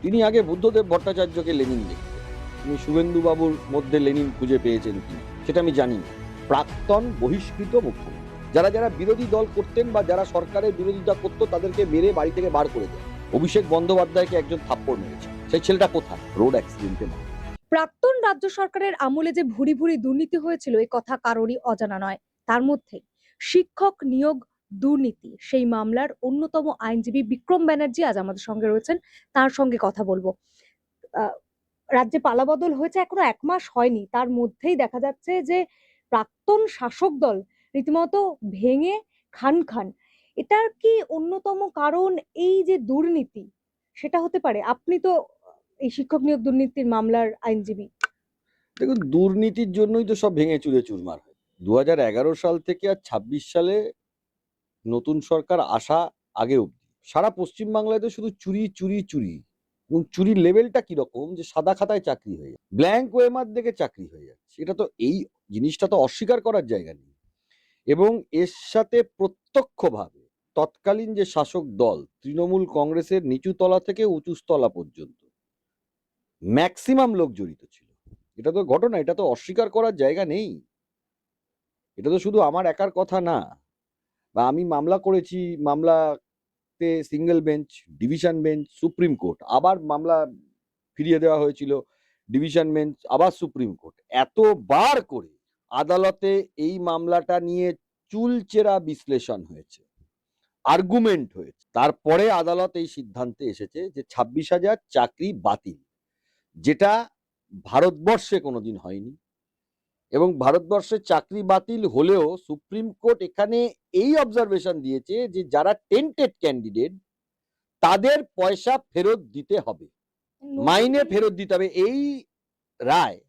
তিনি আগে বুদ্ধদেব ভট্টাচার্যকে লেনিন দেখতেন। তিনি শুভেন্দু বাবুর মধ্যে লেনিন খুঁজে পেয়েছেন কিনা সেটা আমি জানি না। প্রাক্তন বহিষ্কৃত মুখ্যমন্ত্রী যারা যারা বিরোধী দল করতেন বা যারা সরকারের বিরোধিতা করতো তাদেরকে মেরে বাড়ি থেকে বার করে দেয়। অভিষেক বন্দ্যোপাধ্যায়কে একজন থাপ্পড় মেরেছে, সেই ছেলেটা কোথায়? রোড অ্যাক্সিডেন্টে মারা গেছে। প্রাক্তন রাজ্য সরকারের আমলে যে ভুরি ভুরি দুর্নীতি হয়েছিল এ কথা কারোরই অজানা নয়। তার মধ্যে শিক্ষক নিয়োগ দুর্নীতি, সেই মামলার অন্যতম আইনজীবী বিক্রম ব্যানার্জি আজ আমাদের সঙ্গে রয়েছেন। তার সঙ্গে কথা বলবো। আহ, রাজ্যে পালাবদল হয়েছে এখনো 1 মাস হয়নি, তার মধ্যেই দেখা যাচ্ছে যে প্রাক্তন শাসক দল রীতিমতো ভেঙে খান খান। এটার কি অন্যতম কারণ এই যে দুর্নীতি সেটা হতে পারে? আপনি তো এই শিক্ষক নিয়োগ দুর্নীতির মামলার আইনজীবী। দেখুন, দুর্নীতির জন্যই তো সব ভেঙে চুরে চুরমার হয়। 2011 সাল থেকে আর 26 সালে নতুন সরকার আসা আগে অবধি সারা পশ্চিমবাংলায় তো শুধু চুরি চুরি চুরি। এবং চুরির লেভেলটা কিরকম, যে সাদা খাতায় চাকরি হয়ে যায়, ব্ল্যাঙ্ক ওয়েমার দেখে চাকরি হয়ে যাচ্ছে। এটা তো, এই জিনিসটা তো অস্বীকার করার জায়গা নেই। এবং এর সাথে প্রত্যক্ষভাবে তৎকালীন যে শাসক দল তৃণমূল কংগ্রেসের নিচু তলা থেকে উঁচু তলা পর্যন্ত ম্যাক্সিমাম লোক জড়িত ছিল। এটা তো ঘটনা, এটা তো অস্বীকার করার জায়গা নেই। এটা তো শুধু আমার একার কথা না, বা আমি মামলা করেছি, মামলাতে single bench, division bench, supreme court, আবার মামলা ফিরিয়ে দেওয়া হয়েছিল, ডিভিশন বেঞ্চ, আবার সুপ্রিম কোর্ট, এতবার করে আদালতে এই মামলাটা নিয়ে চুলচেরা বিশ্লেষণ হয়েছে, আর্গুমেন্ট হয়েছে। তারপরে আদালত এই সিদ্ধান্তে এসেছে যে 26,000 চাকরি বাতিল, যেটা ভারতবর্ষে কোনোদিন হয়নি। এবং ভারতবর্ষে চাকরি বাতিল হলেও সুপ্রিম কোর্ট এখানে এই অবজারভেশন দিয়েছে যে যারা টেন্টেড ক্যান্ডিডেট তাদের পয়সা ফেরত দিতে হবে, মাইনে ফেরত দিতে হবে। এই রায়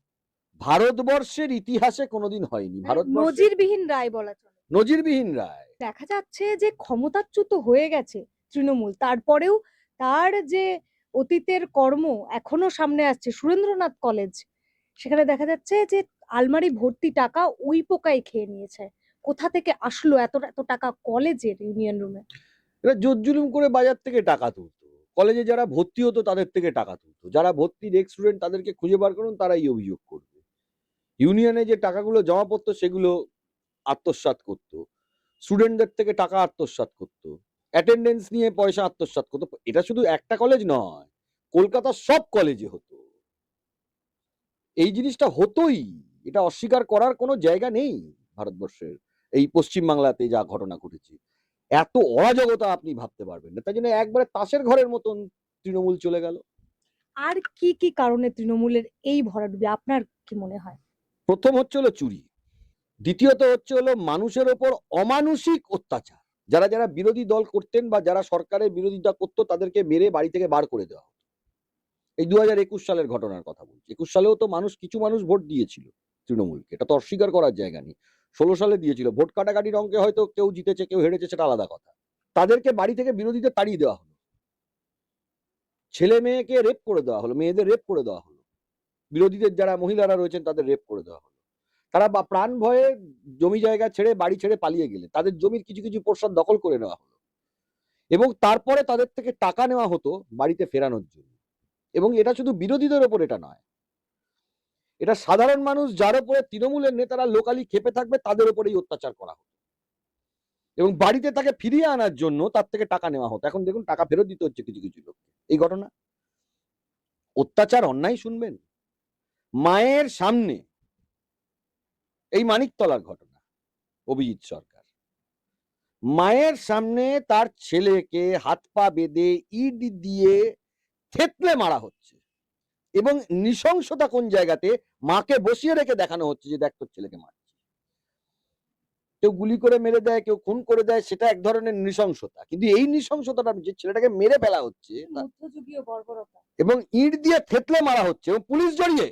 ভারতবর্ষের ইতিহাসে কোনোদিন হয়নি। ভারতবর্ষে নজিরবিহীন রায় বলা চলে। নজিরবিহীন রায়। দেখা যাচ্ছে যে ক্ষমতাচ্যুত হয়ে গেছে তৃণমূল, তারপরেও তার যে অতীতের কর্ম এখনো সামনে আসছে। সুরেন্দ্রনাথ কলেজ, সেখানে দেখা যাচ্ছে যে আলমারি ভর্তি টাকা ওই পোকায় খেয়ে নিয়েছে। কোথা থেকে আসলো এত এত টাকা কলেজের ইউনিয়ন রুমে? এরা জোর জুলুম করে বাজার থেকে টাকা তুলতো, কলেজে যারা ভর্তি হতো তাদের থেকে টাকা তুলতো, যারা ভর্তির এক্স স্টুডেন্ট তাদেরকে খুঁজে বার করুন, তারাই অভিযোগ করবে। ইউনিয়নে যে টাকাগুলো জমা পড়তো সেগুলো আত্মসাৎ করতো, স্টুডেন্টদের থেকে টাকা আত্মসাৎ করতো, অ্যাটেন্ডেন্স নিয়ে পয়সা আত্মসাৎ করতো। এটা শুধু একটা কলেজ নয়, কলকাতার সব কলেজে হতো। এই জিনিসটা হতোই, এটা অস্বীকার করার কোনো জায়গা নেই। ভারতবর্ষের এই পশ্চিমবাংলাতে যা ঘটনা ঘটেছে, এত অরাজকতা আপনি ভাবতে পারবেন না। তাই জন্য একবারে তাসের ঘরের মতন তৃণমূল চলে গেল। আর কি কি কারণে তৃণমূলের এই ভরাডুবি আপনার কি মনে হয়? প্রথম হচ্ছে হলো চুরি, দ্বিতীয়ত হচ্ছে হলো মানুষের ওপর অমানুষিক অত্যাচার। যারা যারা বিরোধী দল করতেন বা যারা সরকারের বিরোধিতা করতো তাদেরকে মেরে বাড়ি থেকে বার করে দেওয়া হতো। এই 2021 সালের ঘটনার কথা বলছি। 21 সালেও তো কিছু মানুষ ভোট দিয়েছিল তৃণমূলকে, এটা তো অস্বীকার করার জায়গা নেই। 16 সালে দিয়েছিল, ভোট কাটাকাটির অঙ্কে হয়তো কেউ জিতেছে কেউ হেরেছে, সেটা আলাদা কথা। তাদেরকে বাড়ি থেকে বিরোধীদের তাড়িয়ে দেওয়া হলো, ছেলে মেয়েকে রেপ করে দেওয়া হলো, মেয়েদের রেপ করে দেওয়া হলো, বিরোধীদের যারা মহিলারা রয়েছেন তাদের রেপ করে দেওয়া হলো। তারা প্রাণ ভয়ে জমি জায়গা ছেড়ে বাড়ি ছেড়ে পালিয়ে গেলে তাদের জমির কিছু কিছু পোর্শন দখল করে নেওয়া হলো, এবং তারপরে তাদের থেকে টাকা নেওয়া হতো বাড়িতে ফেরানোর জন্য। এবং এটা শুধু বিরোধীদের ওপর এটা নয়, এটা সাধারণ মানুষ যার উপরে তৃণমূলের নেতারা লোকালি খেপে থাকবে তাদের উপরেই অত্যাচার করা হতো, এবং বাড়িতে তাকে ফিরিয়ে আনার জন্য তার থেকে টাকা নেওয়া হতো। এখন দেখুন টাকা ফেরত দিতে হচ্ছে কিছু কিছু লোককে। এই ঘটনা, অত্যাচার, অন্যায় শুনবেন মায়ের সামনে। এই মানিকতলার ঘটনা, অভিজিৎ সরকার মায়ের সামনে তার ছেলেকে হাত পা বেঁধে ইট দিয়ে থেতলে মারা হচ্ছে, এবং নৃশংসতা কোন জায়গাতে, মাকে বসিয়ে রেখে দেখানো হচ্ছে যে দেখ তোর ছেলেকে মারছে। কেউ গুলি করে মেরে দেয়, কেউ খুন করে দেয়, সেটা এক ধরনের নৃশংসতা, কিন্তু এই নৃশংসতাটা যে ছেলেটাকে মেরে ফেলা হচ্ছে মধ্যযুগীয় বর্বরতা। এবং ইট দিয়ে থেতলে মারা হচ্ছে এবং পুলিশ জড়িয়ে।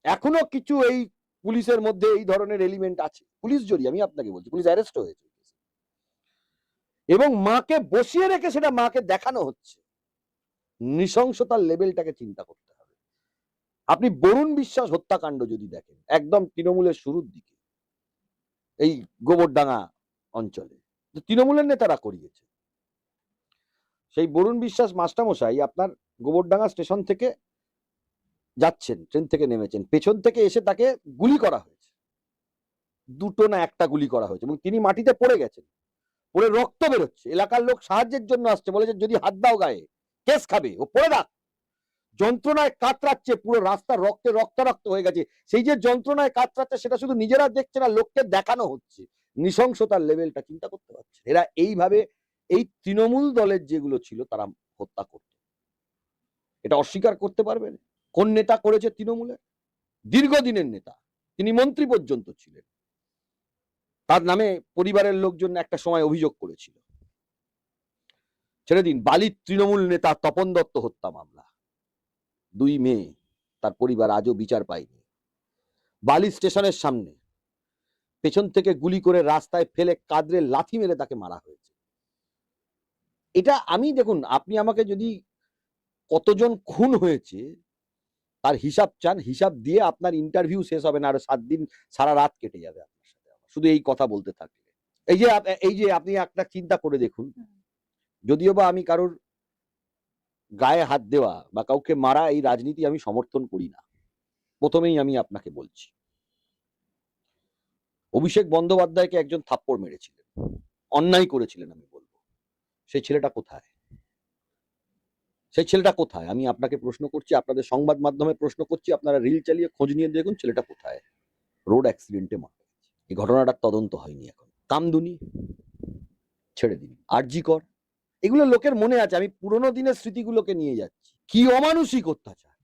এখনো কিছু এই পুলিশের মধ্যে এই ধরনের এলিমেন্ট আছে, পুলিশ জড়িয়ে, আমি আপনাকে বলছি, পুলিশ অ্যারেস্ট হয়েছে, এবং মাকে বসিয়ে রেখে সেটা মাকে দেখানো হচ্ছে। নৃশংসতার লেভেলটাকে চিন্তা করতে হবে। আপনি বরুণ বিশ্বাস হত্যাকাণ্ড যদি দেখেন, একদম তৃণমূলের শুরুর দিকে, এই গোবরডাঙ্গা অঞ্চলে তৃণমূলের নেতারা করিয়েছে, সেই বরুণ বিশ্বাস মাস্টারমশাই আপনার গোবরডাঙ্গা স্টেশন থেকে যাচ্ছেন, ট্রেন থেকে নেমেছেন, পেছন থেকে এসে তাকে গুলি করা হয়েছে, দুটো না একটা গুলি করা হয়েছে, এবং তিনি মাটিতে পড়ে গেছেন, পড়ে রক্ত বেরোচ্ছে। এলাকার লোক সাহায্যের জন্য আসছে, বলে যে যদি হাত দাও গায়ে কেস খাবে, ও পড়ে থাক। যন্ত্রণায় কাতরাচ্ছে, পুরো রাস্তা রক্তে রক্তারক্ত হয়ে গেছে। সেই যে যন্ত্রণায় কাতরাচ্ছে সেটা শুধু নিজেরা দেখছে না, লোককে দেখানো হচ্ছে। নৃশংসতার লেভেলটা চিন্তা করতে পারছে। এরা এইভাবে এই তৃণমূল দলের যেগুলো ছিল তারা হত্যা করত। এটা অস্বীকার করতে পারবেন? কোন নেতা করেছে তৃণমূলের? দীর্ঘদিনের নেতা, তিনি মন্ত্রী পর্যন্ত ছিলেন। তার নামে পরিবারের লোকজন একটা সময় অভিযোগ করেছিল। ছেড়ে দিন, বালির তৃণমূল নেতা তপন দত্ত হত্যা মামলা, 2 মেয়ে, তার পরিবার আজও বিচার পায়নি। বালি স্টেশনের সামনে পেছন থেকে গুলি করে রাস্তায় ফেলে কাঁদরে লাথি মেরে তাকে মারা হয়েছে। এটা আমি, দেখুন, আপনি আমাকে যদি কতজন খুন হয়েছে তার হিসাব চান, হিসাব দিয়ে আপনার ইন্টারভিউ শেষ হবে না, আরো 7 দিন সারা রাত কেটে যাবে আপনার সাথে শুধু এই কথা বলতে থাকলে। এই যে আপনি একটা চিন্তা করে দেখুন, যদিও বা আমি কারোর গায়ে হাত দেওয়া বা কাউকে মারা এই রাজনীতি আমি সমর্থন করি না, প্রথমেই আমি আপনাকে বলছি। অভিষেক বন্দ্যোপাধ্যায়কে একজন থাপ্পড় মেরেছিলেন, অন্যায় করেছিলেন আমি বলবো। সেই ছেলেটা কোথায়? সেই ছেলেটা কোথায়? আমি আপনাকে প্রশ্ন করছি, আপনাদের সংবাদ মাধ্যমে প্রশ্ন করছি, আপনারা রিল চালিয়ে খোঁজ নিয়ে দেখুন ছেলেটা কোথায়। রোড অ্যাক্সিডেন্টে মারা গেছে। এই ঘটনাটার তদন্ত হয়নি এখন। কামদুনি ছেড়ে দিন, আরজি কর, এগুলো লোকের মনে আছে। আমি পুরোনো দিনের স্মৃতিগুলোকে নিয়ে যাচ্ছি। কি অমানুষিক অত্যাচার!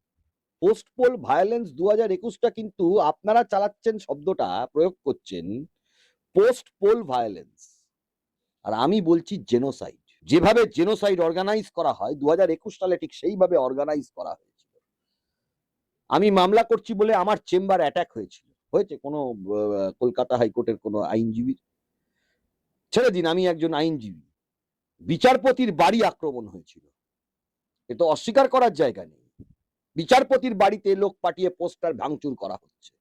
পোস্ট পোল ভায়োলেন্স 2021টা কিন্তু আপনারা চালাচ্ছেন, শব্দটা প্রয়োগ করছেন পোস্ট পোল ভায়োলেন্স, আর আমি বলছি জেনোসাইড। যেভাবে জেনোসাইড অর্গানাইজ করা হয় 2021 সালে ঠিক সেইভাবে অর্গানাইজ করা হয়েছিল। আমি মামলা করছি বলে আমার চেম্বার অ্যাটাক হয়েছিল, হয়েছে কোনো কলকাতা হাইকোর্টের কোনো আইনজীবী? ছেড়ে দিন, আমি একজন আইনজীবী, বিচারপতির বাড়ি আক্রমণ হয়েছিল, এ তো অস্বীকার করার জায়গা নেই। বিচারপতির বাড়িতে লোক পাঠিয়ে পোস্টার ভাঙচুর করা হচ্ছে,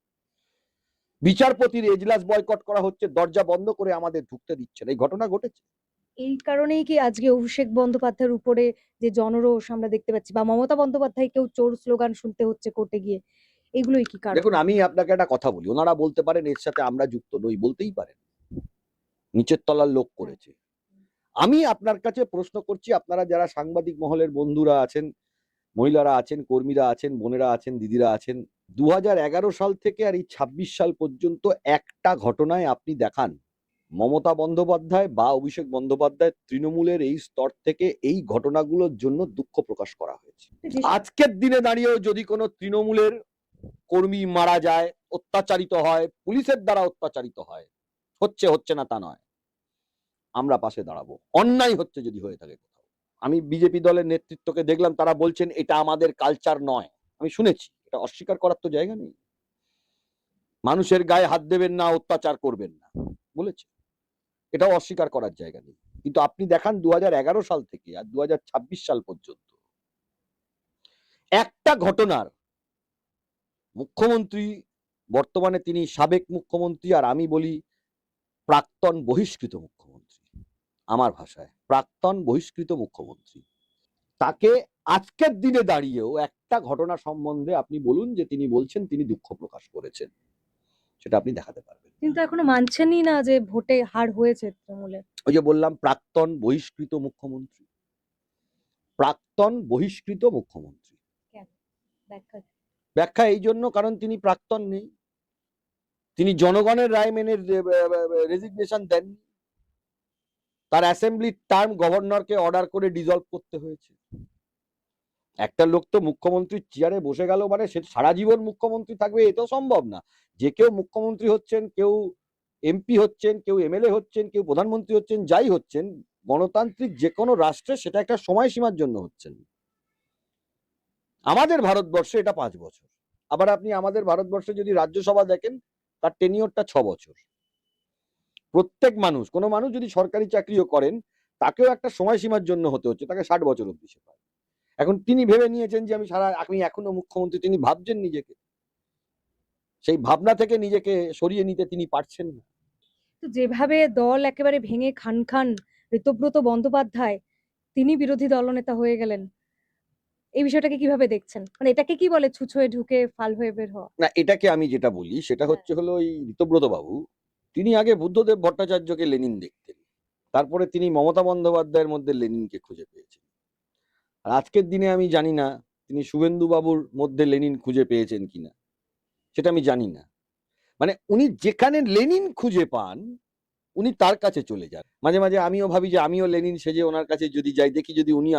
বিচারপতির এজলাস বয়কট করা হচ্ছে, দরজা বন্ধ করে আমাদের ঢুকতে দিচ্ছে না। এই ঘটনা ঘটেছে। এই কারণেই কি আজকে অভিষেক বন্দ্যোপাধ্যায়ের উপরে যে জনরোষ আমরা দেখতে পাচ্ছি, বা মমতা বন্দ্যোপাধ্যায়কেও চোর স্লোগান শুনতে হচ্ছে কোর্টে গিয়ে, এগুলোই কি কারণ? দেখুন, আমি আপনাকে একটা কথা বলি, ওনারা বলতে পারেন এর সাথে আমরা যুক্ত নই, বলতেই পারেন, নিচের তলার লোক করেছে। আমি আপনার কাছে প্রশ্ন করছি, আপনারা যারা সাংবাদিক মহলের বন্ধুরা আছেন, মহিলারা আছেন, কর্মীরা আছেন, বোনেরা আছেন, দিদিরা আছেন, 2011 সাল থেকে আর এই 26 সাল পর্যন্ত একটা ঘটনায় আপনি দেখান মমতা বন্দ্যোপাধ্যায় বা অভিষেক বন্দ্যোপাধ্যায় তৃণমূলের এই স্তর থেকে এই ঘটনাগুলোর জন্য দুঃখ প্রকাশ করা হয়েছে। আজকের দিনে দাঁড়িয়েও যদি কোনো তৃণমূলের কর্মী মারা যায়, অত্যাচারিত হয়, পুলিশের দ্বারা অত্যাচারিত হয়, হচ্ছে না তা নয়, আমরা পাশে দাঁড়াবো। অন্যায় হচ্ছে যদি হয়ে থাকে কোথাও। আমি বিজেপি দলের নেতৃত্বকে দেখলাম, তারা বলছেন এটা আমাদের কালচার নয়। আমি শুনেছি, এটা অস্বীকার করার তো জায়গা নেই। মানুষের গায়ে হাত দেবেন না, অত্যাচার করবেন না বলেছে, এটাও অস্বীকার করার জায়গা নেই। কিন্তু আপনি দেখান 2011 সাল থেকে আর 2026 সাল পর্যন্ত একটা ঘটনার মুখ্যমন্ত্রী, বর্তমানে তিনি সাবেক মুখ্যমন্ত্রী, আর আমি বলি প্রাক্তন বহিষ্কৃত মুখ্যমন্ত্রী, আমার ভাষায় প্রাক্তন বহিষ্কৃত মুখ্যমন্ত্রী, তাকে আজকের দিনে দাঁড়িয়েও একটা ঘটনা সম্বন্ধে আপনি বলুন যে তিনি বলছেন তিনি দুঃখ প্রকাশ করেছেন, সেটা আপনি দেখাতে পারবেন। কিন্তু এখনো মানছেনই না যে ভোটে হার হয়েছে তৃণমূলের। ওই যে বললাম, প্রাক্তন বহিষ্কৃত মুখ্যমন্ত্রী, প্রাক্তন বহিষ্কৃত মুখ্যমন্ত্রী। ব্যাখ্যা এই জন্য, কারণ তিনি প্রাক্তন নেই, তিনি জনগণের রায় মেনে রেজিগনেশন দেননি, তার অ্যাসেম্বলির টার্ম গভর্নরকে অর্ডার করে ডিজলভ করতে হয়েছে। একটা লোক তো মুখ্যমন্ত্রীর চেয়ারে বসে গেল মানে সে সারা জীবন মুখ্যমন্ত্রী থাকবে, এ তো সম্ভব না। যে কেউ মুখ্যমন্ত্রী হচ্ছেন, কেউ এমপি হচ্ছেন, কেউ এমএলএ হচ্ছেন, কেউ প্রধানমন্ত্রী হচ্ছেন, যাই হচ্ছেন গণতান্ত্রিক যে কোনো রাষ্ট্রে সেটা একটা সময়সীমার জন্য হচ্ছেন। আমাদের ভারতবর্ষে এটা 5 বছর। আবার আপনি আমাদের ভারতবর্ষে যদি রাজ্যসভা দেখেন, তার টেনিওরটা 6 বছর। প্রত্যেক মানুষ, কোনো মানুষ যদি সরকারি চাকরিও করেন, তাকেও একটা সময়সীমার জন্য হতে হচ্ছে, তাকে 60 বছর অব্দি সে পায়। এখন তিনি ভেবে নিয়েছেন যে আমি এখনো মুখ্যমন্ত্রী, তিনি ভাবছেন নিজেকে, সেই ভাবনা থেকে নিজেকে সরিয়ে নিতে তিনি পারছেন না। তো যেভাবে দল একেবারে ভেঙে খান খান ঋতব্রত বন্দ্যোপাধ্যায় তিনি বিরোধী দলনেতা হয়ে গেলেন। এই বিষয়টাকে কিভাবে দেখছেন? মানে এটাকে কি বলে ছুঁচ হয়ে ঢুকে ফাল হয়ে বের হওয়া? না, এটাকে আমি যেটা বলি সেটা হ্যাঁ। হচ্ছে হলো এই ঋতব্রত বাবু, তিনি আগে বুদ্ধদেব ভট্টাচার্যকে লেনিন দেখতেন। তারপরে তিনি মমতা বন্দ্যোপাধ্যায়ের মধ্যে লেনিনকে খুঁজে পেয়েছেন। আর আজকের দিনে আমি জানি না তিনি শুভেন্দু বাবুর মধ্যে লেনিন খুঁজে পেয়েছেন কিনা, সেটা আমি জানি না। মানে উনি যেখানে লেনিন খুঁজে পান উনি তার কাছে চলে যান। মাঝে মাঝে আমিও ভাবি যে আমিও লেনিন সেজে ওনার কাছে যদি যাই, দেখি যদি উনি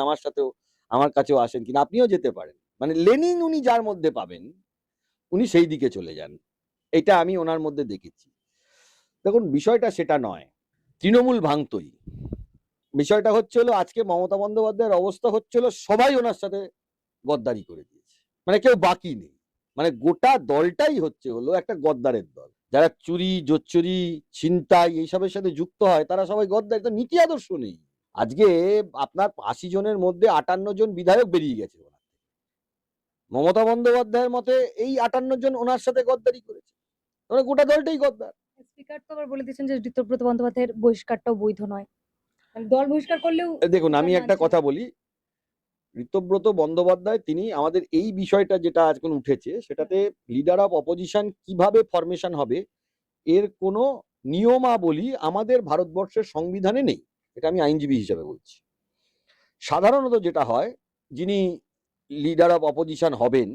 আমার কাছেও আসেন কিনা। আপনিও যেতে পারেন। মানে লেনিন উনি যার মধ্যে পাবেন উনি সেই দিকে চলে যান। এটা আমি ওনার মধ্যে দেখেছি। দেখুন, বিষয়টা সেটা নয়, তৃণমূল ভাঙতই। বিষয়টা হচ্ছে হলো আজকে মমতা বন্দ্যোপাধ্যায়ের অবস্থা হচ্ছে হলো সবাই ওনার সাথে গদ্দারি করে দিয়েছে। মানে কেউ বাকি নেই। মানে গোটা দলটাই হচ্ছে হলো একটা গদ্দারের দল। যারা চুরি, জোচ্চুরি, ছিনতাই এইসবের সাথে যুক্ত হয় তারা সবাই গদ্দার। তো নীতি আদর্শ নেই। আজকে আপনার ৮০ জনের মধ্যে ৫৮ জন বিধায়ক বেরিয়ে গেছে। মমতা বন্দ্যোপাধ্যায়ের মতে এই ৫৮ জন ওনার সাথে গদ্দারি করেছে। মানে গোটা দলটাই গদ্দার। স্পিকার তো আবার বলে দিয়েছেন যে ঋতব্রত বন্দ্যোপাধ্যায়ের বহিষ্কারটাও বৈধ নয়। মানে দল বহিষ্কার করলেও দেখুন, স্পিকার আমি একটা মানছেন কথা না। বলি, ঋতব্রত বন্দ্যোপাধ্যায় তিনি আমাদের এই বিষয়টা যেটা আজকে উঠেছে সেটাতে লিডার অফ অপোজিশন কিভাবে ফরমেশন হবে এর কোনো নিয়মাবলী আমাদের ভারতবর্ষের সংবিধানে নেই। এটা আমি আইনজীবী হিসেবে বলছি। সাধারণত যেটা হয়, যিনি লিডার অফ অপোজিশন হবেন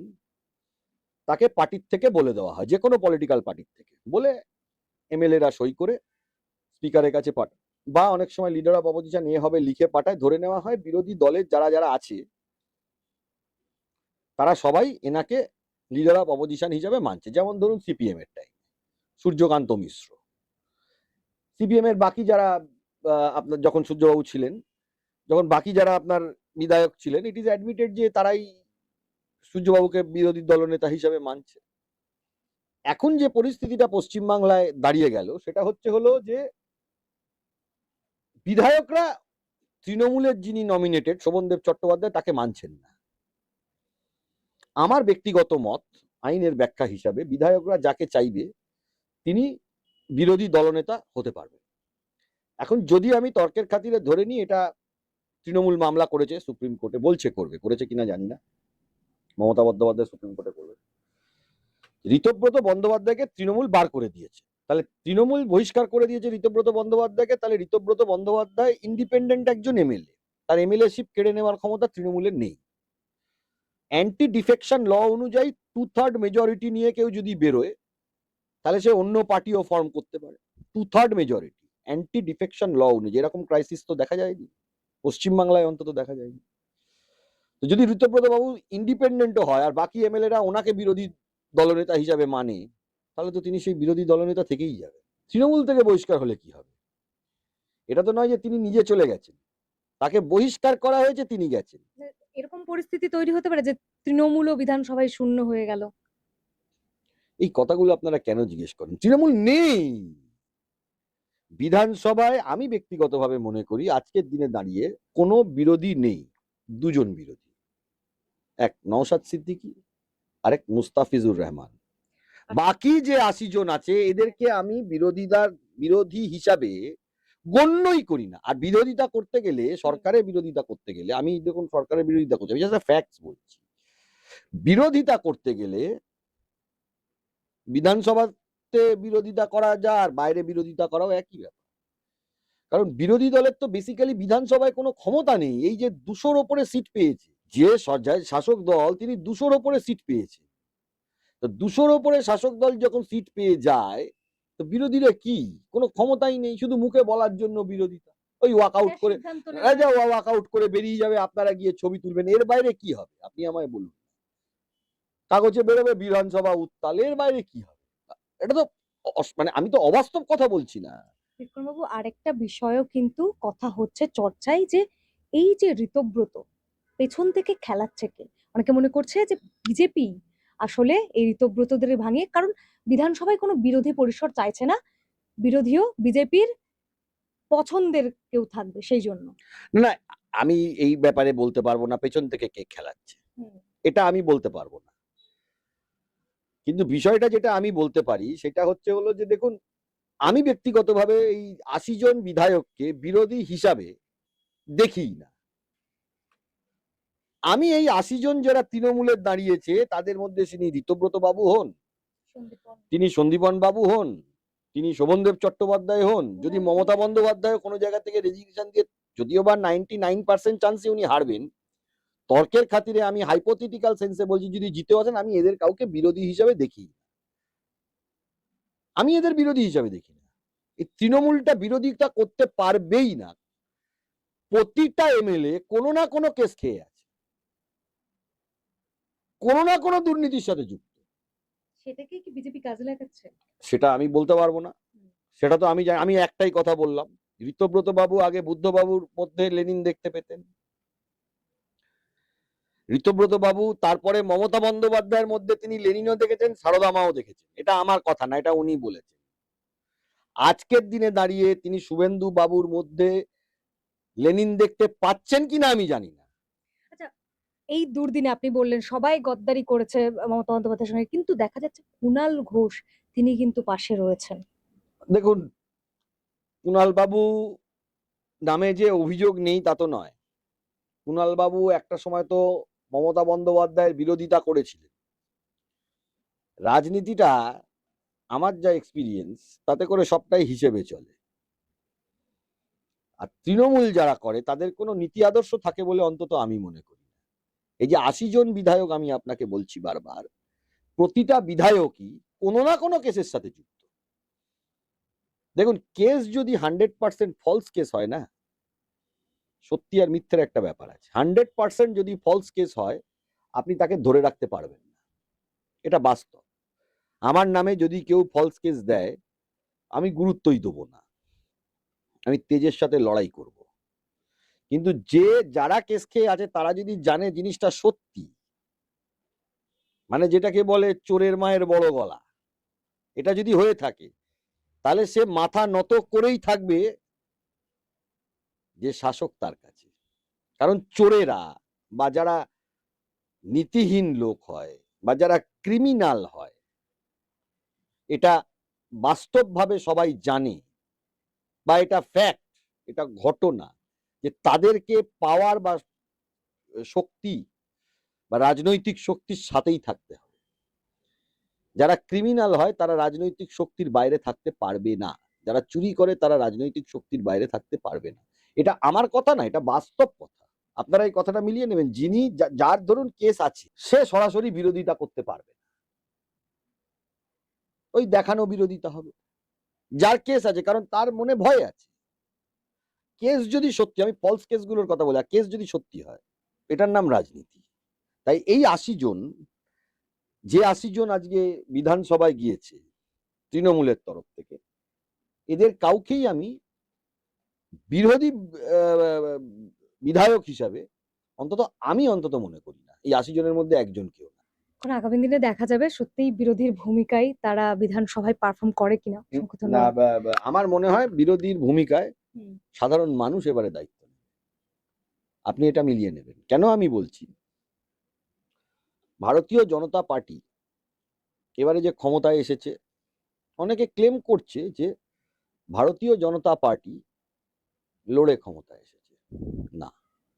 তাকে পার্টির থেকে বলে দেওয়া হয়, যে কোনো পলিটিক্যাল পার্টির থেকে বলে এমএলএরা সই করে স্পিকারের কাছে পাঠায়, বা অনেক সময় লিডার অফ অপোজিশন এ হবে লিখে পাঠায়। ধরে নেওয়া হয় বিরোধী দলের যারা যারা আছে তারা সবাই এনাকে লিডার অফ অপোজিশন হিসেবে মানছে। যেমন ধরুন সিপিএম এর টাইম সূর্যকান্ত মিশ্র, সিপিএম এর বাকি যারা আপনার যখন সূর্যবাবু ছিলেন, যখন বাকি যারা আপনার বিধায়ক ছিলেন, ইট ইজ অ্যাডমিটেড যে তারাই সূর্যবাবুকে বিরোধী দলনেতা হিসেবে মানছে। এখন যে পরিস্থিতিটা পশ্চিমবাংলায় দাঁড়িয়ে গেল সেটা হচ্ছে হলো যে বিধায়করা তৃণমূলের যিনি নমিনেটেড শোভনদেব চট্টোপাধ্যায় তাকে মানছেন না। আমার ব্যক্তিগত মত, আইনের ব্যাখ্যা হিসাবে বিধায়করা যাকে চাইবে তিনি বিরোধী দলনেতা হতে পারবেন। এখন যদি আমি তর্কের খাতিরে ধরে নিই এটা তৃণমূল মামলা করেছে সুপ্রিম কোর্টে, বলছে করবে, করেছে কিনা জানি না, মমতা বন্দ্যোপাধ্যায় সুপ্রিম কোর্টে করবে। ঋতব্রত বন্দ্যোপাধ্যায়কে তৃণমূল বার করে দিয়েছে, তাহলে তৃণমূল বহিষ্কার করে দিয়েছে ঋতব্রত বন্দ্যোপাধ্যায়কে, তাহলে ঋতব্রত বন্দ্যোপাধ্যায় ইন্ডিপেন্ডেন্ট একজন এমএলএ, তার এমএলএশিপ কেড়ে নেওয়ার ক্ষমতা তৃণমূলের নেই। অ্যান্টি ডিফেকশন ল অনুযায়ী 2/3 মেজরিটি নিয়ে কেউ যদি বেরোয় তাহলে সে অন্য পার্টিও ফর্ম করতে পারে। 2/3 মেজরিটি অ্যান্টি ডিফেকশন ল অনুযায়ী। এরকম ক্রাইসিস তো দেখা যায়নি পশ্চিমবাংলায়, অন্তত দেখা যায়নি। তো যদি ঋতব্রত বাবু ইন্ডিপেন্ডেন্টও হয় আর বাকি এমএলএরা ওনাকে বিরোধী দলনেতা হিসাবে মানে, তাহলে তো তিনি সেই বিরোধী দলনেতা থেকেই যাবে। তৃণমূল থেকে বহিষ্কার হলে কি হবে? এটা তো নয় যে তিনি নিজে চলে গেছেন, তাকে বহিষ্কার করা হয়েছে, তিনি গেছেন। এরকম পরিস্থিতি তৈরি হতে পারে যে তৃণমূলও বিধানসভায় শূন্য হয়ে গেল। এই কথাগুলো আপনারা কেন জিজ্ঞেস করেন? তৃণমূল নেই বিধানসভায়। আমি ব্যক্তিগতভাবে মনে করি আজকের দিনে দাঁড়িয়ে কোনো বিরোধী নেই, দুজন বিরোধী, এক নওশাদ সিদ্দিকী, আরেক মুস্তাফিজুর রহমান। বাকি যে ৮০ জন আছে এদেরকে আমি বিরোধী হিসাবে গণ্যই করি না। আর বিরোধিতা করতে গেলে, সরকারের বিরোধিতা করতে গেলে, আমি দেখুন সরকারের বিরোধিতা করছি, আমি জাস্ট ফ্যাক্টস বলছি। বিরোধিতা করতে গেলে বিধানসভাতে বিরোধিতা করা যায় আর বাইরে বিরোধিতা করাও একই ব্যাপার। কারণ বিরোধী দলের তো বেসিক্যালি বিধানসভায় কোনো ক্ষমতা নেই। এই যে ২০০-র ওপরে সিট পেয়েছে যে শাসক দল, তিনি ২০০-র ওপরে সিট পেয়েছে। তো ২০০-র ওপরে শাসক দল যখন সিট পেয়ে যায় তো বিরোধীরা কি? কোনো ক্ষমতাই নেই, শুধু মুখে বলার জন্য বিরোধিতা। ওই ওয়াকআউট করে ওয়াকআউট করে বেরিয়ে যাবে, আপনারা গিয়ে ছবি তুলবেন। এর বাইরে কি হবে আপনি আমায় বলুন। কাগজে বেরোবে বিধানসভা উত্তাল, এর বাইরে কি হবে? এটা তো মানে আমি তো অবাস্তব কথা বলছি না। বিক্রমবাবু, আরেকটা বিষয়ও কিন্তু কথা হচ্ছে চর্চায় যে এই যে ঋতব্রত পেছন থেকে খেলাচ্ছে কে? অনেকে মনে করছে যে বিজেপি আসলে এই ঋতব্রতদের ভাঙিয়ে, কারণ বিধানসভায় কোনো বিরোধী পরিসর চাইছে না, বিরোধীও বিজেপির পছন্দের কেউ থাকবে সেই জন্য। না, আমি এই ব্যাপারে বলতে পারবো না পেছন থেকে কে খেলাচ্ছে, এটা আমি বলতে পারবো না। কিন্তু বিষয়টা যেটা আমি বলতে পারি সেটা হচ্ছে হলো যে দেখুন, আমি ব্যক্তিগতভাবে এই ৮০ জন বিধায়ককে বিরোধী হিসাবে দেখি না। আমি এই ৮০ জন যারা তৃণমূলের দাঁড়িয়েছে তাদের মধ্যে তিনি ঋতব্রত বাবু হন, তিনি সন্দীপন বাবু হন, তিনি শোভনদেব চট্টোপাধ্যায় হন, যদি মমতা বন্দ্যোপাধ্যায় কোনো জায়গা থেকে রেজিগনেশন দিয়ে, যদিও বা 99% চান্সে উনি হারবেন, তর্কের খাতিরে আমি হাইপোথেটিক্যাল সেন্সে বলছি, যদি জিতেও আসেন আমি এদের কাউকে বিরোধী হিসাবে দেখি, আমি এদের বিরোধী হিসাবে দেখি না। এই তৃণমূলটা বিরোধিতা করতে পারবেই না। প্রতিটা এমএলএ কোনো না কোনো কেস খেয়ে আছে, কোনো না কোনো দুর্নীতির সাথে যুক্ত। সেটাকে কি বিজেপি কাজে লাগাচ্ছে? সেটা আমি বলতে পারবো না, সেটা তো আমি জানি। আমি একটাই কথা বললাম, ঋতব্রত বাবু আগে বুদ্ধবাবুর মধ্যে লেনিন দেখতে পেতেন, ঋতব্রত বাবু তারপরে মমতা বন্দ্যোপাধ্যায়ের মধ্যে তিনি লেনিনও দেখেছেন, সারদা মাও দেখেছেন। এটা আমার কথা না, এটা উনি বলেছেন। আজকের দিনে দাঁড়িয়ে তিনি শুভেন্দু বাবুর মধ্যে লেনিন দেখতে পাচ্ছেন কিনা আমি জানি না। আচ্ছা, এই দুর্দিনে আপনি বললেন সবাই গদ্দারি করেছে মমতা বন্দ্যোপাধ্যায়ের সঙ্গে, কিন্তু দেখা যাচ্ছে কুণাল ঘোষ তিনি কিন্তু পাশে রয়েছেন। দেখুন, কুণাল বাবু নামে যে অভিযোগ নেই তা তো নয়। কুণাল বাবু একটা সময় তো মমতা বন্দ্যোপাধ্যায়ের বিরোধিতা করেছিলেন। রাজনীতিটা আমার যা এক্সপিরিয়েন্স তাতে করে সবটাই হিসেবে চলে, আর তৃণমূল যারা করে তাদের কোনো নীতি আদর্শ থাকে বলে অন্তত আমি মনে করি না। এই যে ৮০ জন বিধায়ক আমি আপনাকে বলছি বারবার, প্রতিটা বিধায়কই কোনো না কোনো কেসের সাথে যুক্ত। দেখুন, কেস যদি 100% ফলস কেস হয় না, সত্যি আর মিথ্যের একটা ব্যাপার আছে। 100% যদি ফলস কেস হয় আপনি তাকে ধরে রাখতে পারবেন না, এটা বাস্তব। আমার নামে যদি কেউ ফলস কেস দেয় আমি গুরুত্বই দেবো না, আমি তেজের সাথে লড়াই করব। কিন্তু যারা কেস খেয়ে আছে তারা যদি জানে জিনিসটা সত্যি, মানে যেটাকে বলে চোরের মায়ের বড় গলা, এটা যদি হয়ে থাকে তাহলে সে মাথা নত করেই থাকবে যে শাসক তার কাছে। কারণ চোরেরা বা যারা নীতিহীন লোক হয় বা যারা ক্রিমিনাল হয়, এটা বাস্তবভাবে সবাই জানে, বা এটা ফ্যাক্ট, এটা ঘটনা, যে তাদেরকে পাওয়ার বা শক্তি বা রাজনৈতিক শক্তির সাথেই থাকতে হবে। যারা ক্রিমিনাল হয় তারা রাজনৈতিক শক্তির বাইরে থাকতে পারবে না, যারা চুরি করে তারা রাজনৈতিক শক্তির বাইরে থাকতে পারবে না। এটা আমার কথা না, এটা বাস্তব কথা। আপনারা এই কথাটা মিলিয়ে নেবেন, যিনি যার ধরুন কেস আছে সে সরাসরি বিরোধিতা করতে পারবে না, ওই দেখানো বিরোধিতা হবে। যার কেস আছে, কারণ তার মনে ভয় আছে। কেস যদি সত্যি, আমি ফলস কেসগুলোর কথা বলি, কেস যদি সত্যি হয় এটার নাম রাজনীতি। তাই এই ৮০ জন, যে ৮০ জন আজকে বিধানসভায় গিয়েছে তৃণমূলের তরফ থেকে, এদের কাউকেই আমি বিরোধী বিধায়ক হিসাবে অন্তত মনে করি না, এই ৮০ জনের মধ্যে একজন কেউ না। এখন আগামী দিনে দেখা যাবে সত্যিই বিরোধীর ভূমিকায় তারা বিধানসভায় পারফর্ম করে কিনা। অসংখ্য না, ধন্যবাদ। আমার মনে হয় বিরোধীর ভূমিকায় সাধারণ মানুষ এবারে দায়িত্ব নেবে। আপনি এটা মিলিয়ে নেবেন। কেন আমি বলছি, ভারতীয় জনতা পার্টি এবারে যে ক্ষমতায় এসেছে, অনেকে ক্লেম করছে যে ভারতীয় জনতা পার্টি লড়ে ক্ষমতায় এসেছে। না,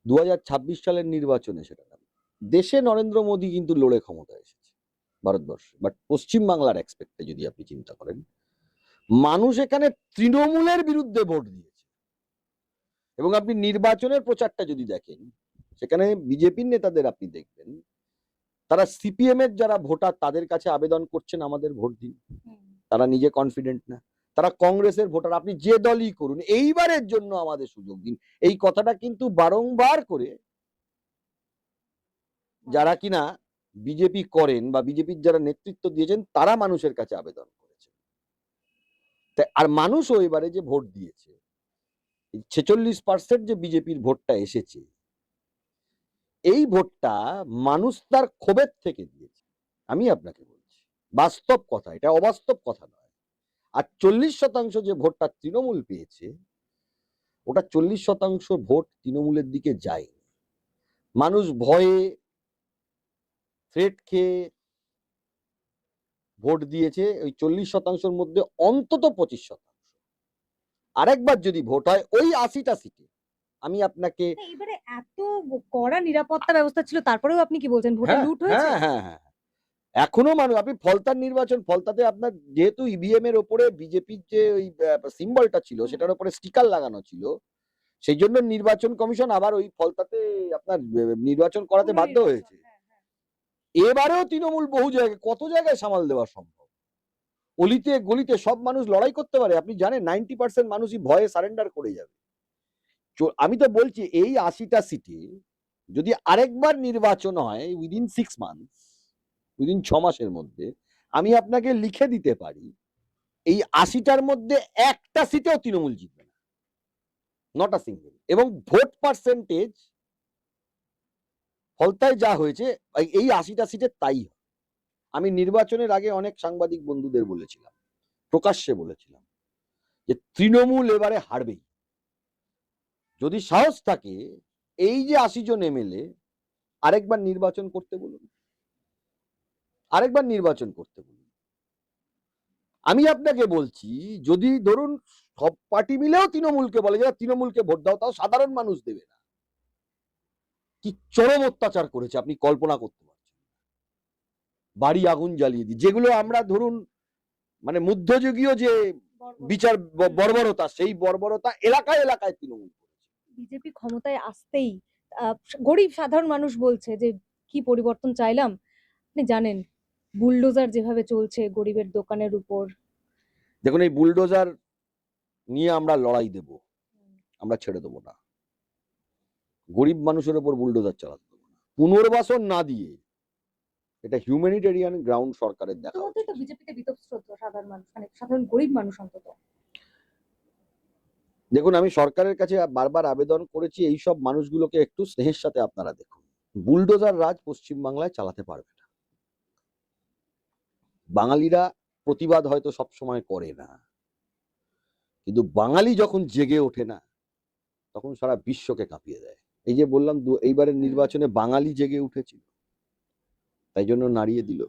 2026 সালের নির্বাচনে সেটা না। দেশে নরেন্দ্র মোদী কিন্তু লড়ে ক্ষমতায় এসেছে ভারতবর্ষে, বাট পশ্চিমবাংলার এক্সপেক্টে যদি আপনি চিন্তা করেন, মানুষ এখানে তৃণমূলের বিরুদ্ধে ভোট দিয়েছে। এবং আপনি নির্বাচনের প্রচারটা যদি দেখেন, সেখানে বিজেপির নেতাদের আপনি দেখবেন তারা সিপিএম এর যারা ভোটার তাদের কাছে আবেদন করছেন আমাদের ভোট দিন, তারা নিজে কনফিডেন্ট না। তারা কংগ্রেসের ভোটার, আপনি যে দলই করুন এইবারের জন্য আমাদের সুযোগ দিন, এই কথাটা কিন্তু বারংবার করে যারা কিনা বিজেপি করেন বা বিজেপির যারা নেতৃত্ব দিয়েছেন তারা মানুষের কাছে আবেদন করেছেন। আর মানুষও এবারে যে ভোট দিয়েছে, 46% যে বিজেপির ভোটটা এসেছে, এই ভোটটা মানুষ তার ক্ষোভের থেকে দিয়েছে। আমি আপনাকে বলছি বাস্তব কথা, এটা অবাস্তব কথা নয়। আর 40% যে ভোটটা তৃণমূল পেয়েছে, ওটা 40% ভোট তৃণমূলের দিকে যায়নি। মানুষ ভয়ে থ্রেট খেয়ে ভোট দিয়েছে। ওই 40%-র মধ্যে অন্তত 25%। আরেকবার যদি ভোট হয় ওই 80টা সিটে আমি আপনাকে এবারে এত কড়া নিরাপত্তা ব্যবস্থা ছিল তারপরেও আপনি কি বলছেন ভোটে হ্যাঁ লুট হয়েছে? হ্যাঁ হ্যাঁ হ্যাঁ এখনো মানুষ, আপনি ফলতার নির্বাচন, ফলতাতে আপনার যেহেতু ইভিএম এর ওপরে বিজেপির যে ওই সিম্বলটা ছিল সেটার উপরে স্টিকার লাগানো ছিল, সেই জন্য নির্বাচন কমিশন আবার ওই ফলতাতে আপনার নির্বাচন করাতে বাধ্য হয়েছে। এবারেও তৃণমূল বহু জায়গায়, কত জায়গায় সামাল দেওয়া সম্ভব? অলিতে গলিতে সব মানুষ লড়াই করতে পারে? আপনি জানেন 90% মানুষই ভয়ে সারেন্ডার করে যাবে। আমি তো বলছি এই ৮০টা সিটে যদি আরেকবার নির্বাচন হয় উইদিন 6 মান্থস, উইদিন 6 মাসের মধ্যে, আমি আপনাকে লিখে দিতে পারি এই ৮০টার মধ্যে একটা সিটেও তৃণমূল জিতবে না, নট আ সিঙ্গেল। এবং ভোট পার্সেন্টেজ ফলতায় যা হয়েছে এই ৮০টা সিটে তাই হয়। আমি নির্বাচনের আগে অনেক সাংবাদিক বন্ধুদের বলেছিলাম, প্রকাশ্যে বলেছিলাম যে তৃণমূল এবারে হারবেই। যদি সাহস থাকে এই যে ৮০ জন এমএলএ আরেকবার নির্বাচন করতে বলুন, আরেকবার নির্বাচন করতে বলুন। আমি আপনাকে বলছি যদি ধরুন সব পার্টি মিলেও তৃণমূলকে বলে যারা তৃণমূলকে ভোট দাও, তাও সাধারণ মানুষ দেবে না, কি চরম অত্যাচার করেছে আপনি কল্পনা করতে পারছেন। বাড়ি আগুন জ্বালিয়ে দিই, যেগুলো আমরা ধরুন মানে মধ্যযুগীয় যে বিচার বর্বরতা, সেই বর্বরতা এলাকায় এলাকায় তৃণমূল করেছে। বিজেপি ক্ষমতায় আসতেই গরিব সাধারণ মানুষ বলছে যে কি পরিবর্তন চাইলাম। আপনি জানেন বুলডোজার যেভাবে চলছে গরিবের দোকানের উপর। দেখুন এই বুলডোজার নিয়ে আমরা লড়াই দেব, আমরা ছেড়ে দেবো না। গরিব মানুষের উপর বুলডোজার চালাতে দেবো না, পুনর্বাসন না দিয়ে। এটা হিউম্যানিটেরিয়ান গ্রাউন্ড সরকারের দেখা ইতিমধ্যেই তো উচিত। বিজেপিতে বিতশ্রদ্ধ সাধারণ মানুষ, মানে সাধারণ গরিব মানুষ অন্তত। দেখুন আমি সরকারের কাছে বারবার আবেদন করেছি এই সব মানুষগুলোকে একটু স্নেহের সাথে আপনারা দেখুন। বুলডোজার রাজ পশ্চিমবাংলায় চালাতে পারবে না। বাঙালিরা প্রতিবাদ হয়তো সবসময় করে না, কিন্তু বাঙালি যখন জেগে ওঠে না তখন সারা বিশ্বকে কাঁপিয়ে দেয়। এই যে বললাম এইবারের নির্বাচনে বাঙালি জেগে উঠেছিল, তাই জন্য নাড়িয়ে দিল।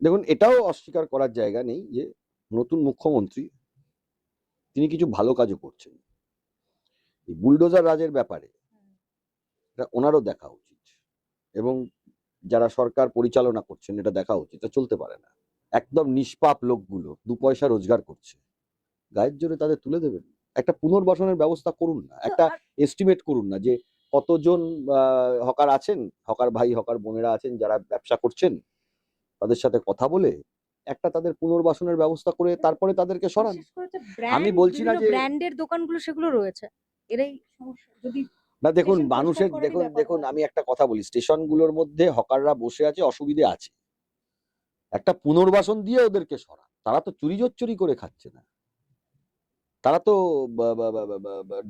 দেখুন এটাও অস্বীকার করার জায়গা নেই যে নতুন মুখ্যমন্ত্রী তিনি কিছু ভালো কাজও করছেন। এই বুলডোজার রাজের ব্যাপারে এটা ওনারও দেখা উচিত, এবং যারা সরকার পরিচালনা করছেন এটা দেখা উচিত। এটা চলতে পারে না। একদম নিষ্পাপ লোকগুলো ২ পয়সা রোজগার করছে, গায়ের জোরে তাদের তুলে দেবেন। একটা পুনর্বাসনের ব্যবস্থা করুন না, একটা এস্টিমেট করুন না যে কতজন হকার আছেন, হকার ভাই হকার বোনেরা আছেন যারা ব্যবসা করছেন, তাদের সাথে কথা বলে একটা তাদের পুনর্বাসনের ব্যবস্থা করে তারপরে তাদেরকে সরান। আমি বলছি না যে ব্র্যান্ডের দোকানগুলো সেগুলো রয়েছে, এরাই সমস্যা। যদি না, দেখুন স্টেশন মানুষের পরিষ্কার করারই দেখুন ব্যাপার দেখুন হয়। আমি একটা কথা বলি, স্টেশনগুলোর মধ্যে হকাররা বসে আছে, অসুবিধে আছে, একটা পুনর্বাসন দিয়ে ওদেরকে সরান। তারা তো চুরি জোচ্চুরি করে খাচ্ছে না, তারা তো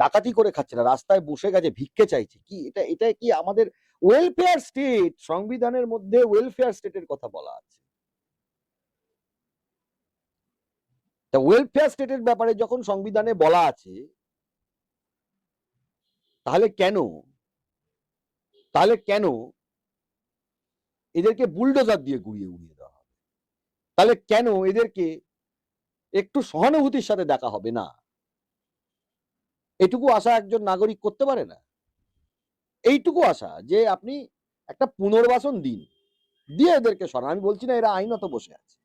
ডাকাতি করে খাচ্ছে না, রাস্তায় বসে গেছে ভিক্ষে চাইছে। কি এটা, এটা কি আমাদের ওয়েলফেয়ার স্টেট? সংবিধানের মধ্যে ওয়েলফেয়ার স্টেটের কথা বলা আছে। তা ওয়েলফেয়ার স্টেটের ব্যাপারে যখন সংবিধানে বলা আছে, তাহলে কেন এদেরকে বুলডোজার দিয়ে গুড়িয়ে উড়িয়ে দেওয়া হবে? তাহলে কেন এদেরকে একটু সহানুভূতির সাথে দেখা হবে না? এটুকু আশা একজন নাগরিক করতে পারে না? এইটুকু আশা যে আপনি একটা পুনর্বাসন দিন, দিয়ে এদেরকে সরান। আমি বলছি না এরা আইনত বসে আছে,